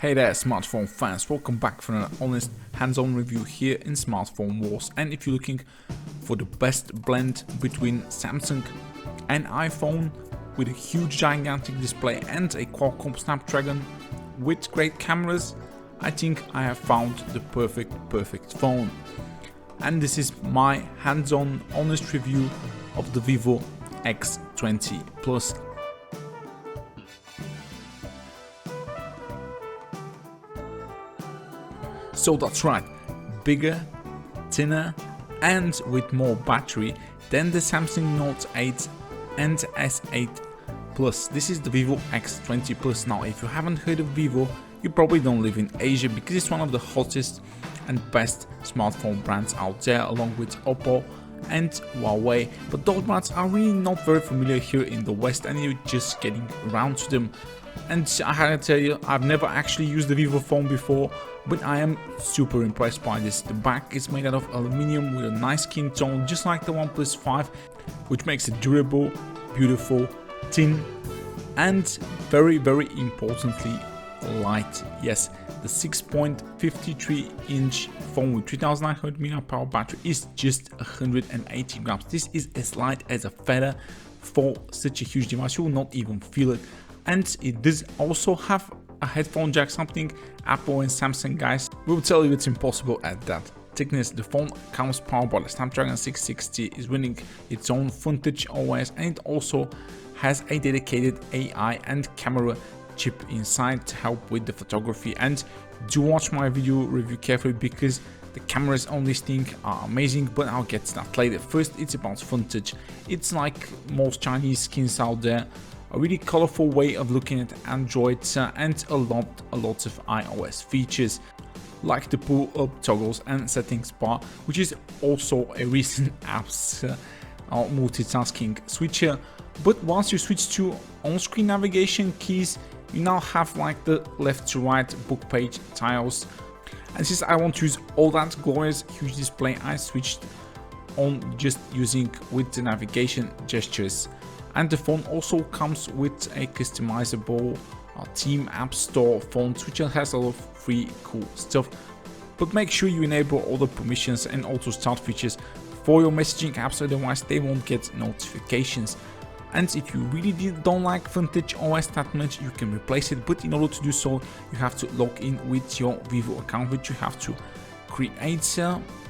Hey there smartphone fans, welcome back for an honest hands-on review here in Smartphone Wars. And if you're looking for the best blend between Samsung and iPhone with a huge gigantic display and a Qualcomm Snapdragon with great cameras, I think I have found the perfect phone. And this is my hands-on honest review of the Vivo X20 Plus. So that's right, bigger, thinner and with more battery than the Samsung Note 8 and S8 Plus. This is the Vivo X20 Plus. Now if you haven't heard of Vivo, you probably don't live in Asia because it's one of the hottest and best smartphone brands out there, along with Oppo and Huawei, but those brands are really not very familiar here in the West and you're just getting around to them. And I had to tell you, I've never actually used the Vivo phone before, but I am super impressed by this. The back is made out of aluminium with a nice skin tone, just like the OnePlus 5, which makes it durable, beautiful, thin, and very importantly, light. Yes, the 6.53-inch phone with 3900 mAh battery is just 180 grams. This is as light as a feather for such a huge device. You will not even feel it. And it does also have a headphone jack, something Apple and Samsung guys will tell you it's impossible at that thickness. The phone comes powered by the Snapdragon 660, is running its own Untitled OS, and it also has a dedicated AI and camera chip inside to help with the photography. And do watch my video review carefully because the cameras on this thing are amazing, but I'll get to that later. First, it's about footage. It's like most Chinese skins out there, a really colorful way of looking at Android and a lot of iOS features like the pull up toggles and settings bar, which is also a recent app's multitasking switcher. But once you switch to on-screen navigation keys, you now have like the left to right book page tiles. And since I want to use all that glorious huge display, I switched on just using with the navigation gestures. And the phone also comes with a customizable theme app store font, which has a lot of free cool stuff. But make sure you enable all the permissions and auto start features for your messaging apps, otherwise they won't get notifications. And if you really don't like Vintage OS that much, you can replace it, but in order to do so you have to log in with your Vivo account, which you have to create,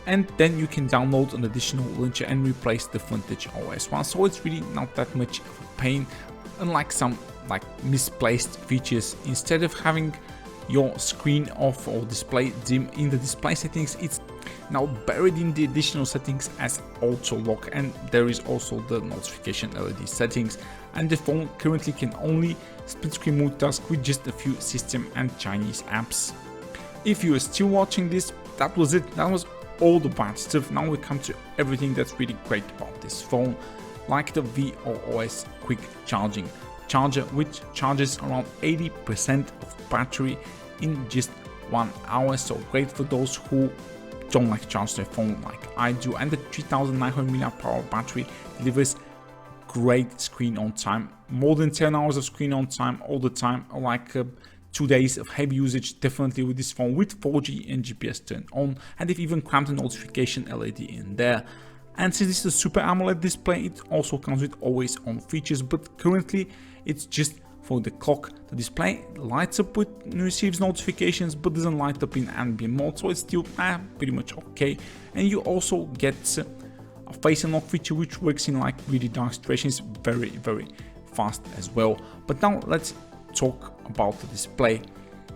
and then you can download an additional launcher and replace the Vintage OS one. So it's really not that much of a pain, unlike some like misplaced features. Instead of having your screen off or display dim in the display settings, it's now buried in the additional settings as auto lock, and there is also the notification LED settings. And the phone currently can only split screen multitask with just a few system and Chinese apps. If you are still watching this, that was it. That was all the bad stuff. Now we come to everything that's really great about this phone, like the VOOS quick charging charger, which charges around 80% of battery in just 1 hour. So great for those who don't like to charge their phone like I do. And the 3900 mAh battery delivers great screen on time, more than 10 hours of screen on time all the time, like 2 days of heavy usage definitely with this phone, with 4G and GPS turned on, and they've even crammed a notification LED in there. And since this is a Super AMOLED display, it also comes with always on features, but currently it's just for the clock. The display lights up with receives notifications but doesn't light up in ambient mode, so it's still pretty much okay. And you also get a face unlock feature which works in like really dark situations very fast as well. But now let's talk about the display.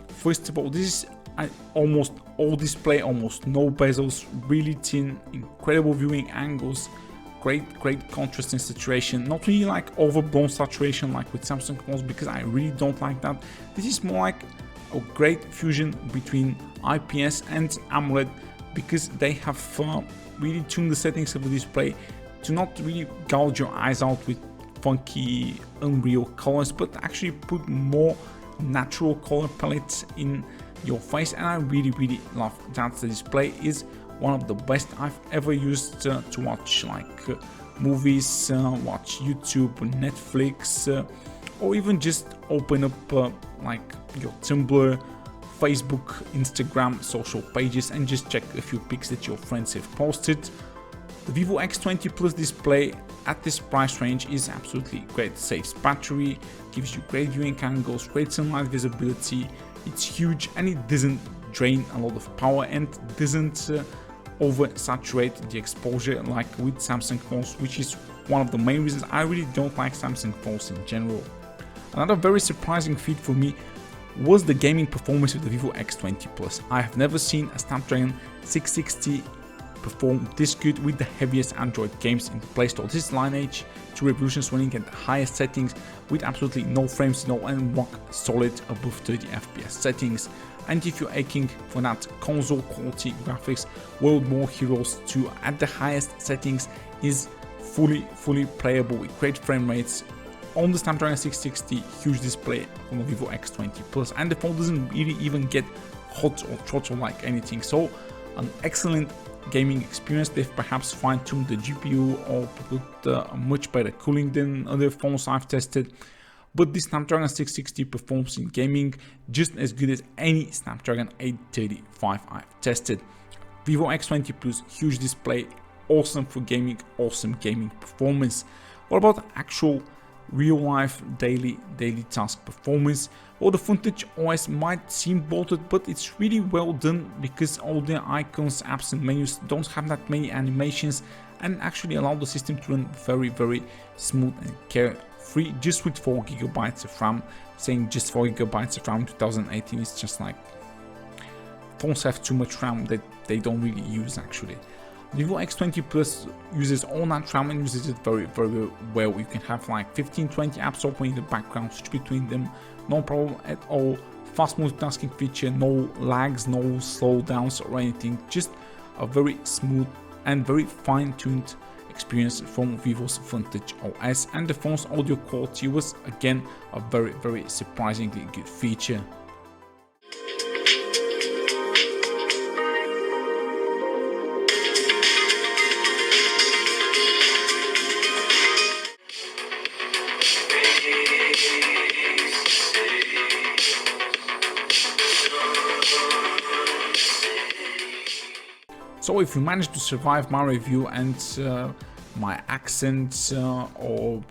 First of all, this is an almost all display, almost no bezels, really thin, incredible viewing angles, great contrast and saturation. Not really like overblown saturation like with Samsung phones, because I really don't like that. This is more like a great fusion between IPS and AMOLED, because they have really tuned the settings of the display to not really gouge your eyes out with funky unreal colors, but actually put more natural color palettes in your face. And I really love that. The display is one of the best I've ever used to watch like movies, watch YouTube, Netflix, or even just open up like your Tumblr Facebook, Instagram, social pages, and just check a few pics that your friends have posted. The Vivo X20 Plus display at this price range is absolutely great. Saves battery, gives you great viewing angles, great sunlight visibility. It's huge and it doesn't drain a lot of power and doesn't oversaturate the exposure like with Samsung phones, which is one of the main reasons I really don't like Samsung phones in general. Another very surprising feat for me was the gaming performance of the Vivo X20 Plus. I have never seen a Snapdragon 660 perform this good with the heaviest Android games in the Play Store. This is Lineage 2 Revolutions running at the highest settings with absolutely no frames, and rock solid above 30 FPS settings. And if you're aching for that console quality graphics, World War Heroes 2 at the highest settings is fully playable with great frame rates on the Snapdragon 660 huge display on the Vivo X20 Plus, and the phone doesn't really even get hot or throttle like anything. So an excellent gaming experience. They've perhaps fine-tuned the GPU or put much better cooling than other phones I've tested, but the Snapdragon 660 performs in gaming just as good as any Snapdragon 835 I've tested. Vivo X20 Plus huge display, awesome for gaming, awesome gaming performance. What about actual real life daily task performance? Well, the front touch OS might seem bolted, but it's really well done because all the icons, apps and menus don't have that many animations and actually allow the system to run very smooth and carefree just with 4 GB of RAM. Saying just 4 GB of RAM in 2018 is just like, phones have too much RAM that they don't really use actually. Vivo X20 Plus uses all that RAM and uses it very well. You can have like 15-20 apps open in the background, switch between them, no problem at all. Fast multitasking feature, no lags, no slowdowns or anything. Just a very smooth and very fine-tuned experience from Vivo's front touch OS, and the phone's audio quality was again a very surprisingly good feature. So if you managed to survive my review and my accent or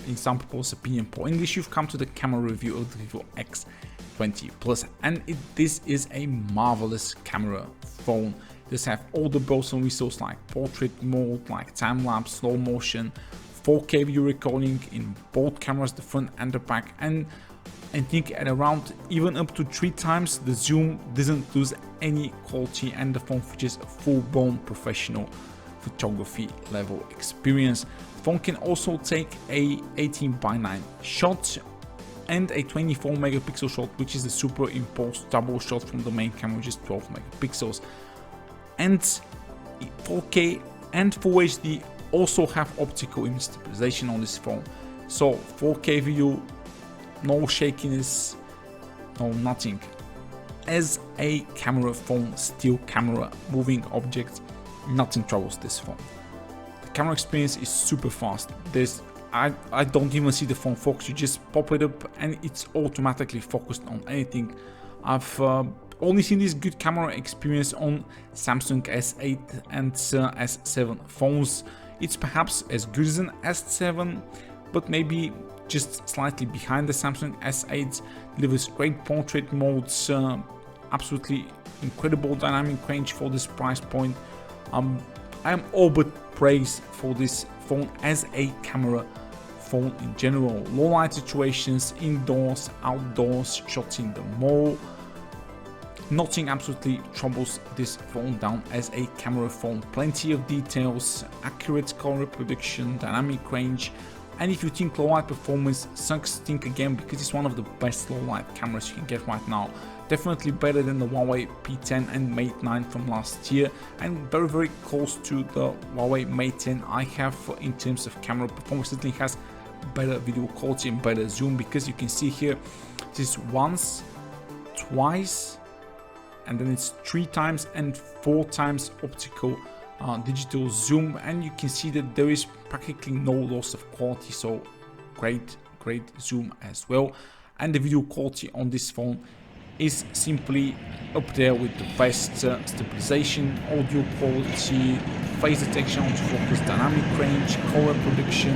in some people's opinion poor English, you've come to the camera review of the Vivo X20 Plus, and this is a marvelous camera phone. This have all the bells and whistles like portrait mode, like time-lapse, slow motion, 4K video recording in both cameras, the front and the back, and I think at around even up to 3 times the zoom doesn't lose any quality, and the phone features a full-blown professional photography level experience. The phone can also take a 18:9 shot and a 24 megapixel shot, which is the superimposed double shot from the main camera, which is 12 megapixels. And 4K and Full HD also have optical image stabilization on this phone. So 4K video, no shakiness, no nothing. As a camera phone, still camera, moving objects, nothing troubles this phone. The camera experience is super fast. I don't even see the phone focus. You just pop it up and it's automatically focused on anything. I've only seen this good camera experience on Samsung S8 and S7 phones. It's perhaps as good as an S7, but maybe just slightly behind the Samsung S8. Delivers great portrait modes, absolutely incredible dynamic range for this price point. I am all but praised for this phone as a camera phone in general. Low light situations, indoors, outdoors, shots in the mall, nothing absolutely troubles this phone down as a camera phone. Plenty of details, accurate color reproduction, dynamic range. And if you think low light performance sucks, think again, because it's one of the best low light cameras you can get right now. Definitely better than the Huawei P10 and Mate 9 from last year, and very close to the Huawei Mate 10 I have in terms of camera performance. It has better video quality and better zoom, because you can see here this is once, twice, and then it's 3 times and 4 times optical digital zoom, and you can see that there is practically no loss of quality. So great zoom as well, and the video quality on this phone is simply up there with the best stabilization, audio quality, face detection, autofocus, dynamic range, color production.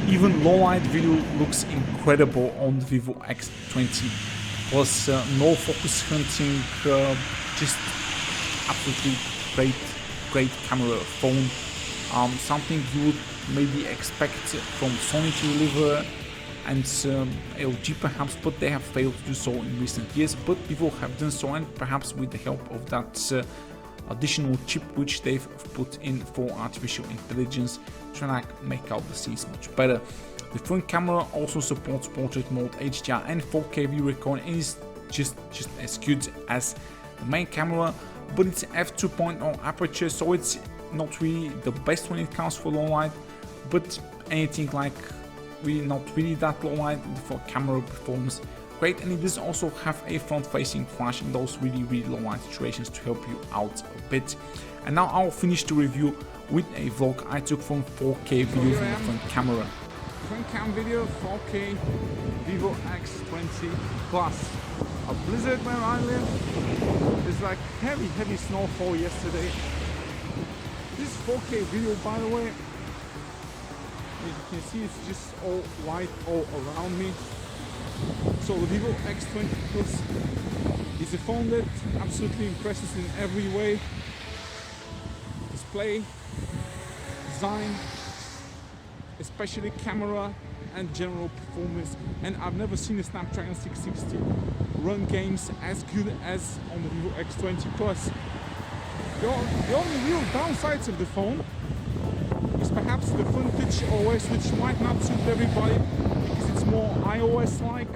Even low light video looks incredible on the Vivo X20 Plus. No focus hunting, just absolutely great camera phone. Something you would maybe expect from Sony to deliver, and LG perhaps, but they have failed to do so in recent years. But Vivo have done so, and perhaps with the help of that additional chip which they've put in for artificial intelligence, trying to make out the scenes much better. The front camera also supports portrait mode, HDR and 4K video recording, and is just as good as the main camera, but it's f2.0 aperture, so it's not really the best when it comes for low light, but anything like really not really that low light for camera performance great. And it does also have a front facing flash in those really low light situations to help you out a bit. And now I'll finish the review with a vlog I took from 4K video from the front camera. Front cam video, 4K, Vivo X20 Plus. A blizzard where I live. There's like heavy snowfall yesterday. This 4K video, by the way, as you can see, it's just all white all around me. So the Vivo X20 Plus is a phone that absolutely impresses in every way. Display, design, especially camera and general performance. And I've never seen a Snapdragon 660 run games as good as on the Vivo X20 Plus. The only real downsides of the phone is perhaps the front pitch OS, which might not suit everybody because it's more iOS-like.